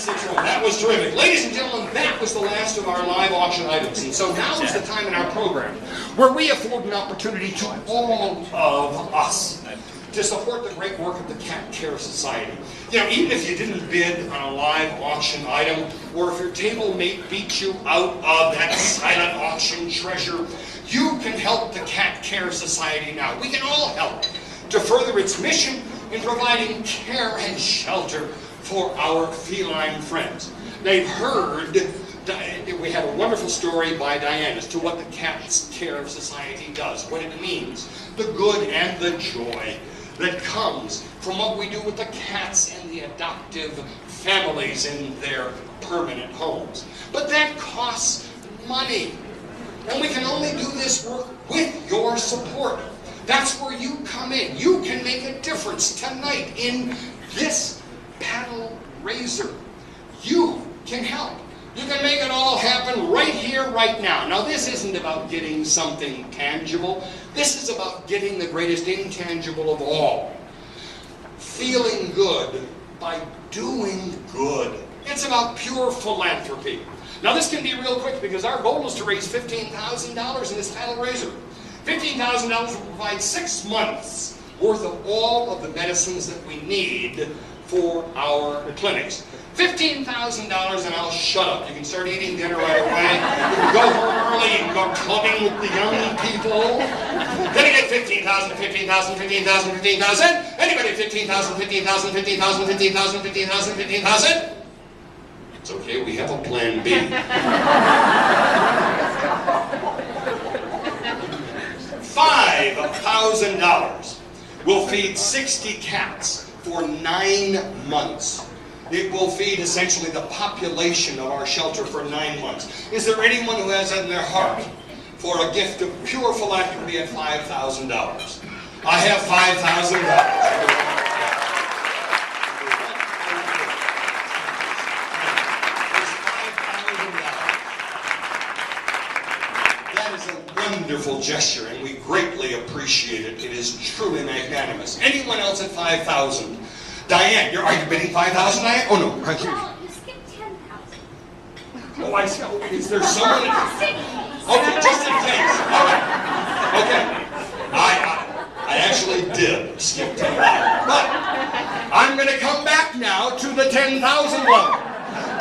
961. That was terrific. Ladies and gentlemen, that was the last of our live auction items. And so now is the time in our program where we afford an opportunity to all of us to support the great work of the Cat Care Society. You know, even if you didn't bid on a live auction item, or if your table mate beat you out of that silent auction treasure, you can help the Cat Care Society now. We can all help to further its mission in providing care and shelter for our feline friends. They've heard, we had a wonderful story by Diane as to what the Cat Care Society does, what it means, the good and the joy that comes from what we do with the cats and the adoptive families in their permanent homes. But that costs money. And we can only do this work with your support. That's where you come in. You can make a difference tonight in this paddle raiser. You can help. You can make it all happen right here, right now. Now, this isn't about getting something tangible. This is about getting the greatest intangible of all. Feeling good by doing good. It's about pure philanthropy. Now, this can be real quick because our goal is to raise $15,000 in this paddle raiser. $15,000 will provide 6 months worth of all of the medicines that we need for our clinics. $15,000 and I'll shut up. You can start eating dinner right away. You can go home early and go clubbing with the young people. Can I get 15,000, 15,000, 15,000, 15,000? Anybody 15,000, 15,000, 15,000, 15,000, 15,000, 15,000? It's okay, we have a plan B. $5,000 will feed 60 cats for 9 months. It will feed essentially the population of our shelter for 9 months. Is there anyone who has that in their heart for a gift of pure philanthropy at $5,000? I have $5,000. Wonderful gesture, and we greatly appreciate it. It is truly magnanimous. Anyone else at 5,000? Diane, are you bidding 5,000, Diane? Oh no, right here. No, you skipped 10,000. Oh, I see. Is there someone? Okay, just in case. All right. Okay. I actually did skip 10,000, but I'm going to come back now to the 10,000 level.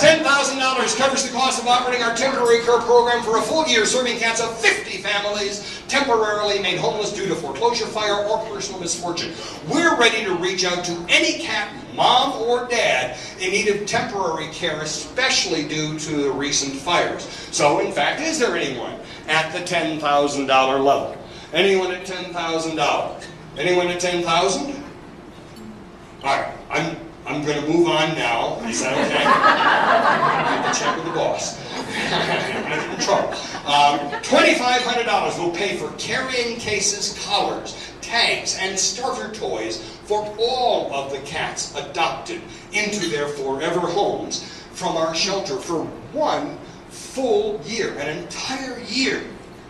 $10,000 covers the cost of operating our temporary care program for a full year, serving cats of 50 families temporarily made homeless due to foreclosure, fire, or personal misfortune. We're ready to reach out to any cat, mom or dad, in need of temporary care, especially due to the recent fires. So, in fact, is there anyone at the $10,000 level? Anyone at $10,000? Anyone at 10,000? All right, I'm going to move on now. Is that okay? I have to check with the boss. I'm going to get in trouble. $2,500 will pay for carrying cases, collars, tags, and starter toys for all of the cats adopted into their forever homes from our shelter for 1 full year. An entire year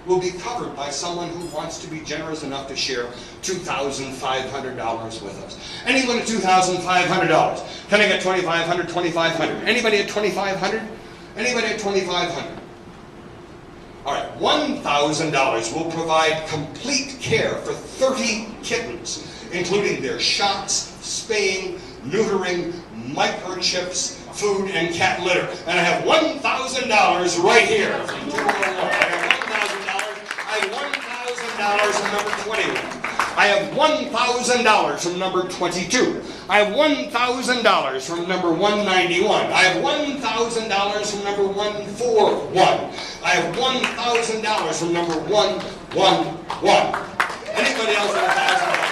will be covered by someone who wants to be generous enough to share $2,500 with us. Anyone at $2,500? Can I get $2,500, $2,500? Anybody at $2,500? Anybody at $2,500? All right, $1,000 will provide complete care for 30 kittens, including their shots, spaying, neutering, microchips, food, and cat litter. And I have $1,000 right here. I have $1,000 from number 21. I have $1,000 from number 22. I have $1,000 from number 191. I have $1,000 from number 141. I have $1,000 from number 111. Anybody else with $1,000?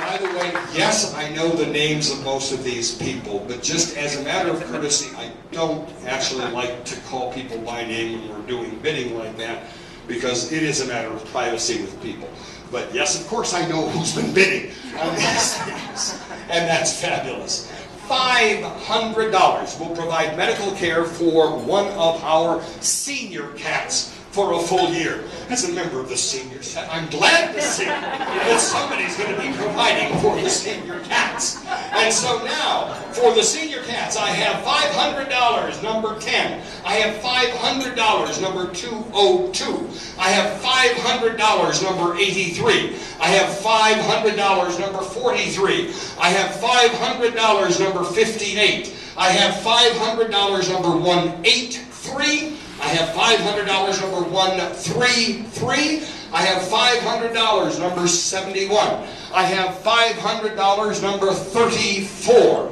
By the way, yes, I know the names of most of these people, but just as a matter of courtesy, I don't actually like to call people by name when we're doing bidding like that, because it is a matter of privacy with people. But yes, of course I know who's been bidding on these things, and that's fabulous. $500 will provide medical care for one of our senior cats for a full year. As a member of the senior set, I'm glad to see that somebody's going to be providing for the senior cats. And so now, for the senior cats, I have $500, number 10. I have $500, number 202. I have $500, number 83. I have $500, number 43. I have $500, number 58. I have $500, number 183. I have $500, number 133. I have $500, number 71. I have $500, number 34.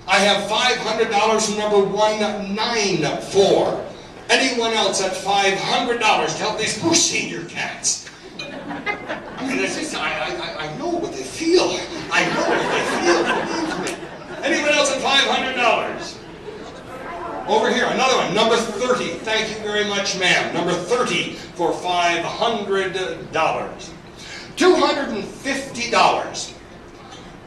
I have $500 from number 194. Anyone else at $500 to help these poor senior cats? I mean, it's just, I know what they feel. I know what they feel, believe me. Anyone else at $500? Over here, another one, number 30. Thank you very much, ma'am. Number 30 for $500. $250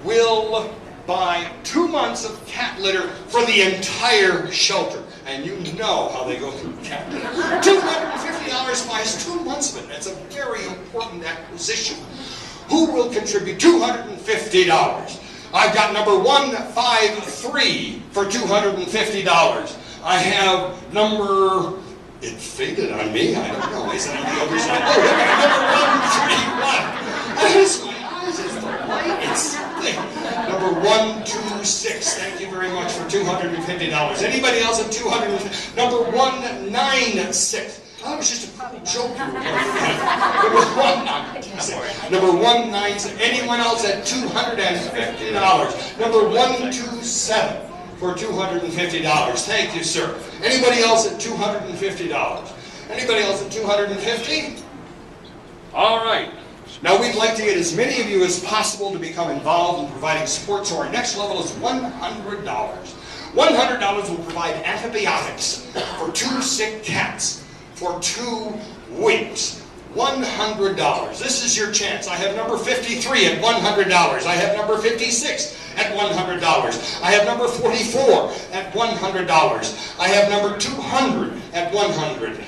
will buy 2 months of cat litter for the entire shelter. And you know how they go through cat litter. $250 buys 2 months of it. That's a very important acquisition. Who will contribute $250? I've got number 153 for $250. I have number, it faded on me, I don't know, is it on the other side? Oh, look at it, number 131. Yes, my eyes, it's the light, it's something. Number 126, thank you very much for $250. Anybody else at $250? Number 196. Oh, it was just a cool joke you were going to Number 196. Anyone else at $250? Number 127 for $250. Thank you, sir. Anybody else at $250? Anybody else at $250? All right. Now we'd like to get as many of you as possible to become involved in providing support, so our next level is $100. $100 will provide antibiotics for 2 sick cats for 2 weeks. $100. This is your chance. I have number 53 at $100. I have number 56 at $100. I have number 44 at $100. I have number 200 at $100.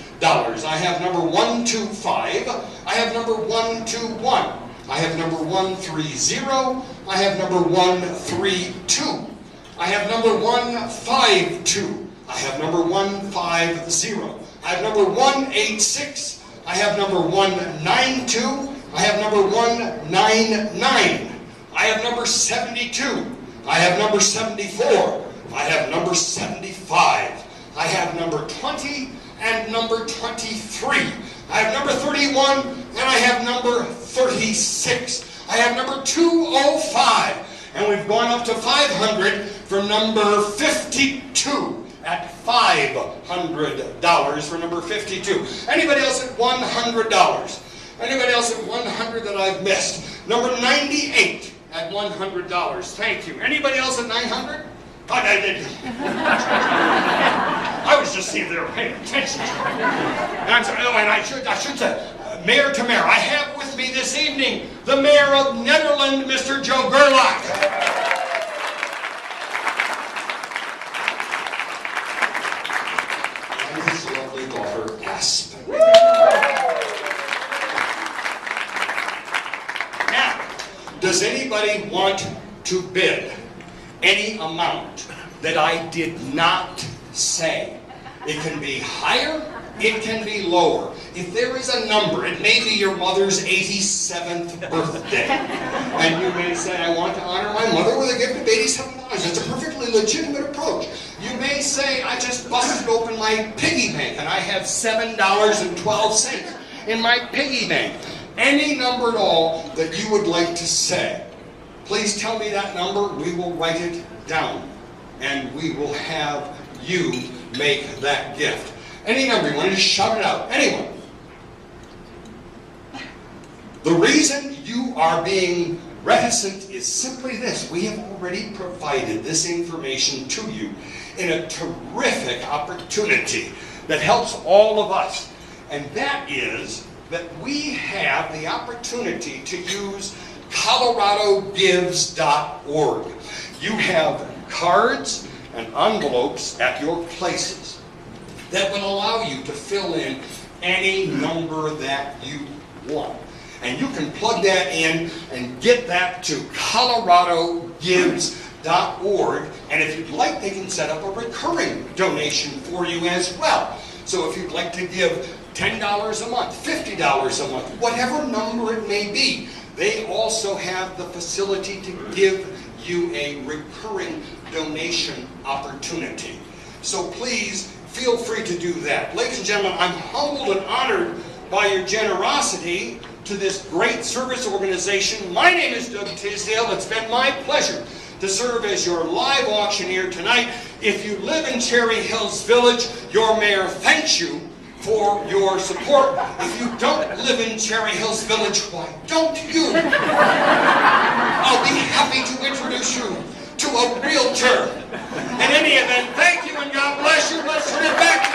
I have number 125. I have number 121. I have number 130. I have number 132. I have number 152. I have number 150. I have number 186. I have number 192. I have number 199. I have number 72. I have number 74. I have number 75. I have number 20 and number 23. I have number 31 and I have number 36. I have number 205. And we've gone up to 500 for number 52. At $500 for number 52. Anybody else at $100? Anybody else at $100 that I've missed? Number 98 at $100. Thank you. Anybody else at 900? I was just seeing if they were paying attention to me. And I'm sorry, and I should say, mayor to mayor. I have with me this evening the mayor of Netherland, Mr. Joe Gerlach. Now, does anybody want to bid any amount that I did not say? It can be higher, it can be lower. If there is a number, it may be your mother's 87th birthday. And you may say, I want to honor my mother with a gift of $87. It's a perfectly legitimate approach. You may say, I just busted open my piggy bank and I have $7.12 in my piggy bank. Any number at all that you would like to say, please tell me that number. We will write it down and we will have you make that gift. Any number, you want to just shout it out. Anyone. The reason you are being reticent is simply this. We have already provided this information to you in a terrific opportunity that helps all of us. And that is that we have the opportunity to use ColoradoGives.org. You have cards and envelopes at your places that will allow you to fill in any number that you want. And you can plug that in and get that to coloradogives.org. And if you'd like, they can set up a recurring donation for you as well. So if you'd like to give $10 a month, $50 a month, whatever number it may be, they also have the facility to give you a recurring donation opportunity. So please feel free to do that. Ladies and gentlemen, I'm humbled and honored by your generosity to this great service organization. My name is Doug Tisdale. It's been my pleasure to serve as your live auctioneer tonight. If you live in Cherry Hills Village, your mayor thanks you for your support. If you don't live in Cherry Hills Village, why don't you? I'll be happy to introduce you to a realtor. In any event, thank you and God bless you. Let's turn it back